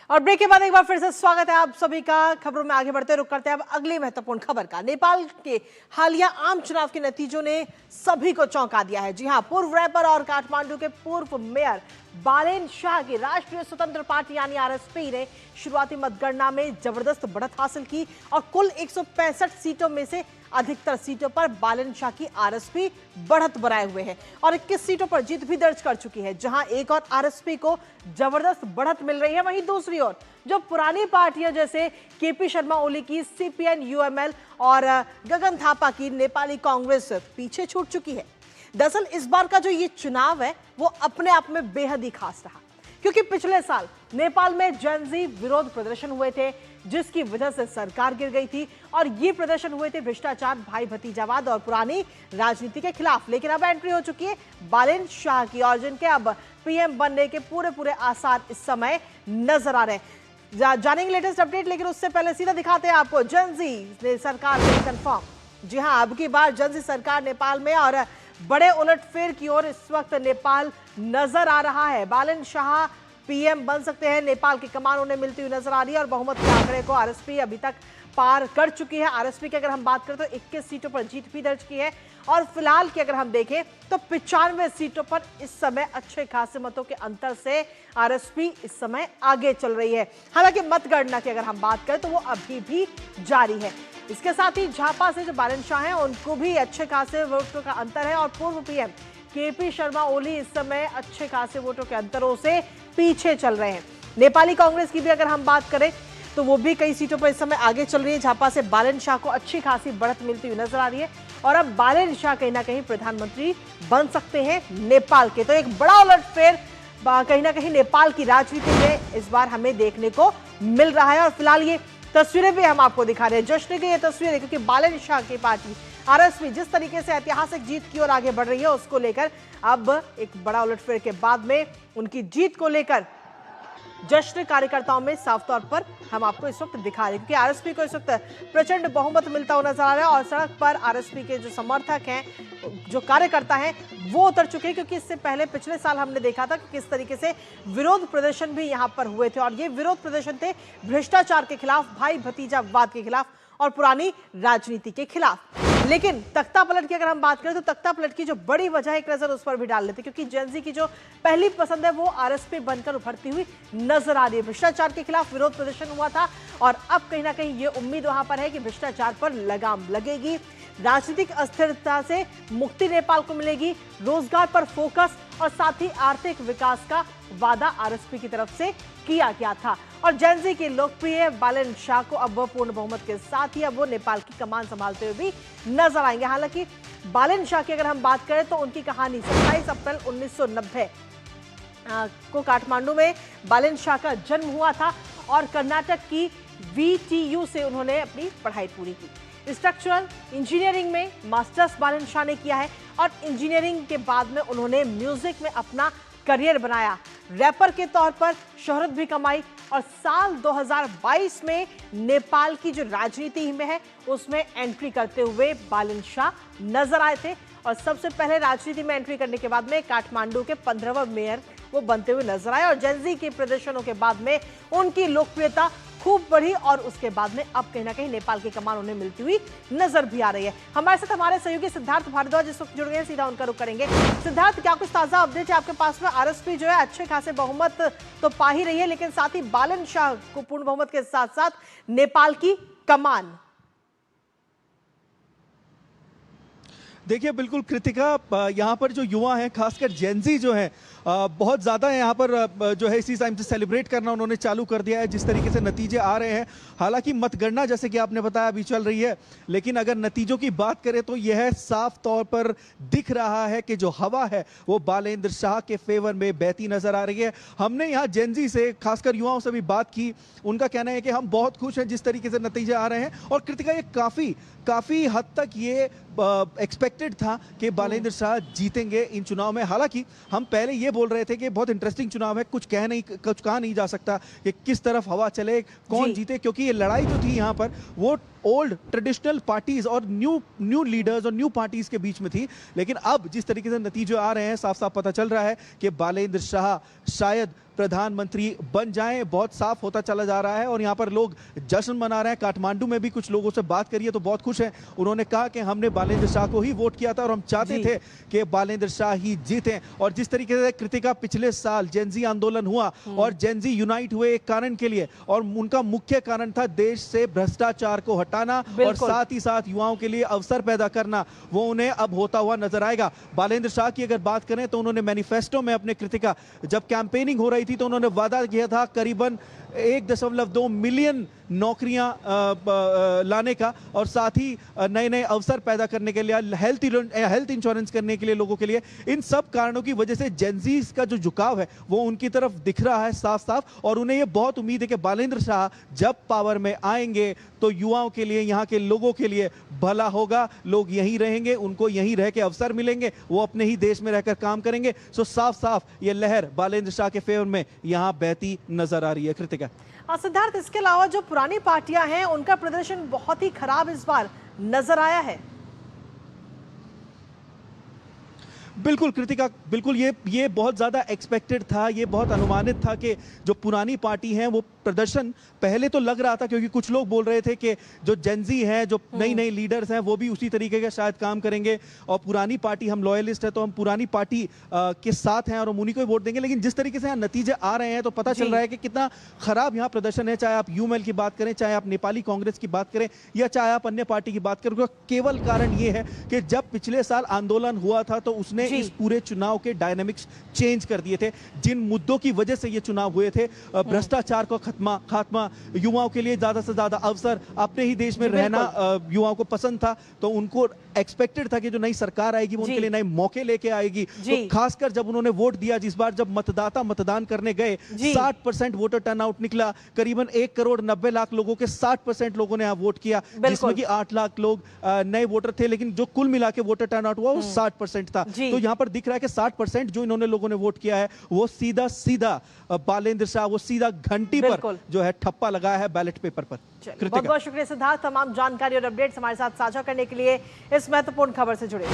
और ब्रेक के बाद एक बार फिर से स्वागत है आप सभी का। खबरों में आगे बढ़ते रुक करते हैं अब अगली महत्वपूर्ण खबर का। नेपाल के हालिया आम चुनाव के नतीजों ने सभी को चौंका दिया है। जी हां, पूर्व रैपर और काठमांडू के पूर्व मेयर बालेन शाह की राष्ट्रीय स्वतंत्र पार्टी यानी आरएसपी ने शुरुआती मतगणना में जबरदस्त बढ़त हासिल की और कुल 165 सीटों में से अधिकतर सीटों पर बालेन शाह की आरएसपी बढ़त बनाए हुए है और 21 सीटों पर जीत भी दर्ज कर चुकी है। जहां एक और आरएसपी को जबरदस्त बढ़त मिल रही है, वहीं दूसरी ओर जो पुरानी पार्टियां जैसे केपी शर्मा ओली की सीपीएन यूएमएल और गगन थापा की नेपाली कांग्रेस पीछे छूट चुकी है। दरअसल इस बार का जो ये चुनाव है वो अपने आप में बेहद ही खास रहा, क्योंकि पिछले साल नेपाल में जनजी विरोध प्रदर्शन हुए थे जिसकी वजह से सरकार गिर गई थी और ये प्रदर्शन हुए थे भ्रष्टाचार, भाई भतीजावाद और पुरानी राजनीति के खिलाफ। लेकिन अब एंट्री हो चुकी है बालेन शाह की और जिनके अब पीएम बनने के पूरे आसार इस समय नजर आ रहे हैं। जानेंगे लेटेस्ट अपडेट, लेकिन उससे पहले सीधा दिखाते हैं आपको जनजी ने सरकार में कंफर्म। जी हां, अब की बार जनजी सरकार नेपाल में और बड़े उलटफेर की ओर इस वक्त नेपाल नजर आ रहा है। बालेन शाह पीएम बन सकते हैं, नेपाल की कमान उन्हें मिलती हुई नजर आ रही है और बहुमत के आंकड़े को आरएसपी अभी तक पार कर चुकी है। आरएसपी की अगर हम बात करें तो 21 सीटों पर जीत भी दर्ज की है और फिलहाल की अगर हम देखें तो 95 सीटों पर इस समय अच्छे खासे मतों के अंतर से आरएसपी इस समय आगे चल रही है। हालांकि मतगणना की अगर हम बात करें तो वो अभी भी जारी है। इसके साथ ही झापा से जो बालेन शाह हैं उनको भी अच्छे खासे वोटों का अंतर है और पूर्व पीएम केपी शर्मा ओली इस समय अच्छे खासे वोटों के अंतरों से पीछे चल रहे हैं। नेपाली कांग्रेस की भी अगर हम बात करें तो वो भी कई सीटों पर इस समय आगे चल रही है। झापा से बालेन शाह को अच्छी खासी बढ़त मिलती हुई नजर आ रही है और अब बालेन शाह कहीं ना कहीं प्रधानमंत्री बन सकते हैं नेपाल के। तो एक बड़ा उलटफेर कहीं ना कहीं नेपाल की राजनीति में इस बार हमें देखने को मिल रहा है और फिलहाल ये तस्वीरें भी हम आपको दिखा रहे हैं, जश्न की ये तस्वीरें, क्योंकि बालेन शाह की पार्टी आरएसपी जिस तरीके से ऐतिहासिक जीत की ओर आगे बढ़ रही है उसको लेकर अब एक बड़ा उलटफेर के बाद में उनकी जीत को लेकर जश्न कार्यकर्ताओं में साफ तौर पर हम आपको इस वक्त दिखा रहे हैं, क्योंकि आरएसपी को इस वक्त प्रचंड बहुमत मिलता हुआ नजर आ रहा है और सड़क पर आरएसपी के जो समर्थक हैं, जो कार्यकर्ता हैं, वो उतर चुके हैं। क्योंकि इससे पहले पिछले साल हमने देखा था कि किस तरीके से विरोध प्रदर्शन भी यहाँ पर हुए थे और ये विरोध प्रदर्शन थे भ्रष्टाचार के खिलाफ, भाई भतीजावाद के खिलाफ और पुरानी राजनीति के खिलाफ। लेकिन तख्ता पलट की अगर हम बात करें तो तख्ता पलट की जो बड़ी वजह एक नजर उस पर भी डाल लेते, क्योंकि जेनजी की जो पहली पसंद है वो आरएसपी बनकर उभरती हुई नजर आ रही है। भ्रष्टाचार के खिलाफ विरोध प्रदर्शन हुआ था और अब कहीं ना कहीं ये उम्मीद वहां पर है कि भ्रष्टाचार पर लगाम लगेगी, राजनीतिक अस्थिरता से मुक्ति नेपाल को मिलेगी, रोजगार पर फोकस और साथ ही आर्थिक विकास का वादा आरएसपी की तरफ से किया गया था। और जेनजी के लोकप्रिय बालेन शाह को अब पूर्ण बहुमत के साथ ही अब वो नेपाल की कमान संभालते हुए भी नजर आएंगे। हालांकि बालेन शाह की अगर हम बात करें तो उनकी कहानी 27 अप्रैल 1990 को काठमांडू में बालेन शाह का जन्म हुआ था और कर्नाटक की वीटीयू से उन्होंने अपनी पढ़ाई पूरी की। स्ट्रक्चरल इंजीनियरिंग में मास्टर्स बालेन शाह ने किया है और इंजीनियरिंग के बाद में उन्होंने म्यूजिक में अपना करियर बनाया, रैपर के तौर पर शोहरत भी कमाई और साल 2022 में नेपाल की जो राजनीति में है उसमें एंट्री करते हुए बालेन शाह नजर आए थे और सबसे पहले राजनीति में एंट्री करने के बाद में काठमांडू के 15वां मेयर वो बनते हुए नजर आए और जेनजी के प्रदर्शनों के बाद में उनकी लोकप्रियता खूब बढ़ी और उसके बाद में अब कहीं ना कहीं नेपाल की कमान उन्हें मिलती हुई नजर भी आ रही है। हमारे साथ हमारे सहयोगी सिद्धार्थ भारद्वाज इस वक्त जुड़ गए हैं, सीधा उनका रुख करेंगे। सिद्धार्थ, क्या कुछ ताजा अपडेट है आपके पास में? आरएसपी जो है अच्छे खासे बहुमत तो पा ही रही है, लेकिन साथ ही बालेन शाह को पूर्ण बहुमत के साथ साथ नेपाल की कमान। देखिए बिल्कुल कृतिका, यहाँ पर जो युवा हैं खासकर जेनजी जो है बहुत ज़्यादा है यहाँ पर जो है इसी टाइम से सेलिब्रेट करना उन्होंने चालू कर दिया है जिस तरीके से नतीजे आ रहे हैं। हालांकि मतगणना जैसे कि आपने बताया अभी चल रही है, लेकिन अगर नतीजों की बात करें तो यह साफ तौर पर दिख रहा है कि जो हवा है वो बालेंद्र शाह के फेवर में बहती नजर आ रही है। हमने यहाँ जेनजी से खासकर युवाओं से भी बात की, उनका कहना है कि हम बहुत खुश हैं जिस तरीके से नतीजे आ रहे हैं और कृतिका ये काफ़ी हद तक ये एक्सपेक्टेड था कि बालेंद्र शाह जीतेंगे इन चुनाव में। हालांकि हम पहले ये बोल रहे थे कि बहुत इंटरेस्टिंग चुनाव है, कुछ कहा नहीं जा सकता कि किस तरफ हवा चले, कौन जीते, क्योंकि ये लड़ाई जो थी यहाँ पर वो ओल्ड ट्रेडिशनल पार्टीज और न्यू लीडर्स और न्यू पार्टीज के बीच में थी। लेकिन अब जिस तरीके से नतीजे आ रहे हैं साफ साफ पता चल रहा है कि बालेंद्र शाह शायद प्रधानमंत्री बन जाएं। बहुत साफ होता चला जा रहा है और यहाँ पर लोग जश्न मना रहे हैं। काठमांडू में भी कुछ लोगों से बात करिए तो बहुत खुश हैं। उन्होंने कहा कि हमने बालेंद्र शाह को ही वोट किया था और हम चाहते थे कि बालेंद्र शाह ही जीते। और जिस तरीके से कृतिका पिछले साल जेनजी आंदोलन हुआ और जेनजी यूनाइट हुए एक कारण के लिए, और उनका मुख्य कारण था देश से भ्रष्टाचार को हटाना और साथ ही साथ युवाओं के लिए अवसर पैदा करना, वो उन्हें अब होता हुआ नजर आएगा। बालेंद्र शाह की अगर बात करें तो उन्होंने मैनिफेस्टो में अपने कृतिका जब कैंपेनिंग हो रही थी तो उन्होंने वादा किया था करीबन 1.2 मिलियन नौकरियां लाने का और साथ ही नए नए अवसर पैदा करने के लिए, हेल्थ इंश्योरेंस करने के लिए लोगों के लिए। इन सब कारणों की वजह से जेनजीज का जो झुकाव है वो उनकी तरफ दिख रहा है साफ साफ, और उन्हें ये बहुत उम्मीद है कि बालेंद्र शाह जब पावर में आएंगे तो युवाओं के लिए, यहाँ के लोगों के लिए भला होगा। लोग यहीं रहेंगे, उनको यहीं रह के अवसर मिलेंगे, वो अपने ही देश में रहकर काम करेंगे। सो साफ साफ ये लहर बालेंद्र शाह के फेवर में यहाँ बहती नजर आ रही है। कृतिका। सिद्धार्थ, इसके अलावा जो पुरानी पार्टियां हैं उनका प्रदर्शन बहुत ही खराब इस बार नजर आया है। बिल्कुल कृतिका, बिल्कुल ये बहुत ज्यादा एक्सपेक्टेड था, ये बहुत अनुमानित था कि जो पुरानी पार्टी है वो प्रदर्शन पहले तो लग रहा था, क्योंकि कुछ लोग बोल रहे थे कि जो जेनजी हैं, जो नई नई लीडर्स हैं, वो भी उसी तरीके का शायद काम करेंगे और पुरानी पार्टी, हम लॉयलिस्ट है तो हम पुरानी पार्टी के साथ हैं और हम उन्हीं को वोट देंगे। लेकिन जिस तरीके से यहाँ नतीजे आ रहे हैं तो पता चल रहा है कि कितना खराब यहाँ प्रदर्शन है। चाहे आप यूएमएल की बात करें, चाहे आप नेपाली कांग्रेस की बात करें या चाहे आप अन्य पार्टी की बात करें, केवल कारण ये है कि जब पिछले साल आंदोलन हुआ था तो उसने इस पूरे चुनाव के डायनामिक्स चेंज कर दिए थे। जिन मुद्दों की वजह से ये चुनाव हुए थे, भ्रष्टाचार का खात्मा, युवाओं के लिए ज्यादा से ज्यादा अवसर, अपने ही देश में रहना युवाओं को पसंद था, तो उनको एक्सपेक्टेड था कि जो नई सरकार आएगी वो उनके लिए नए मौके लेके आएगी। तो खासकर जब उन्होंने वोट दिया, जिस बार जब मतदाता मतदान करने गए, 60% वोटर टर्नआउट निकला। करीबन 1,90,00,000 लोगों के 60% लोगों ने यहाँ वोट किया, जिसमें कि 8 लाख लोग नए वोटर थे, लेकिन जो कुल मिला के वोटर टर्नआउट हुआ वो 60% था। तो यहाँ पर दिख रहा है कि 60% जो इन्होंने लोगों ने वोट किया है वो सीधा सीधा बालेंद्र शाह, वो सीधा घंटी पर जो है ठप्पा लगाया है बैलेट पेपर पर। बहुत बहुत शुक्रिया सिद्धार्थ, तमाम जानकारी और अपडेट्स हमारे साथ साझा करने के लिए, इस महत्वपूर्ण खबर से जुड़े।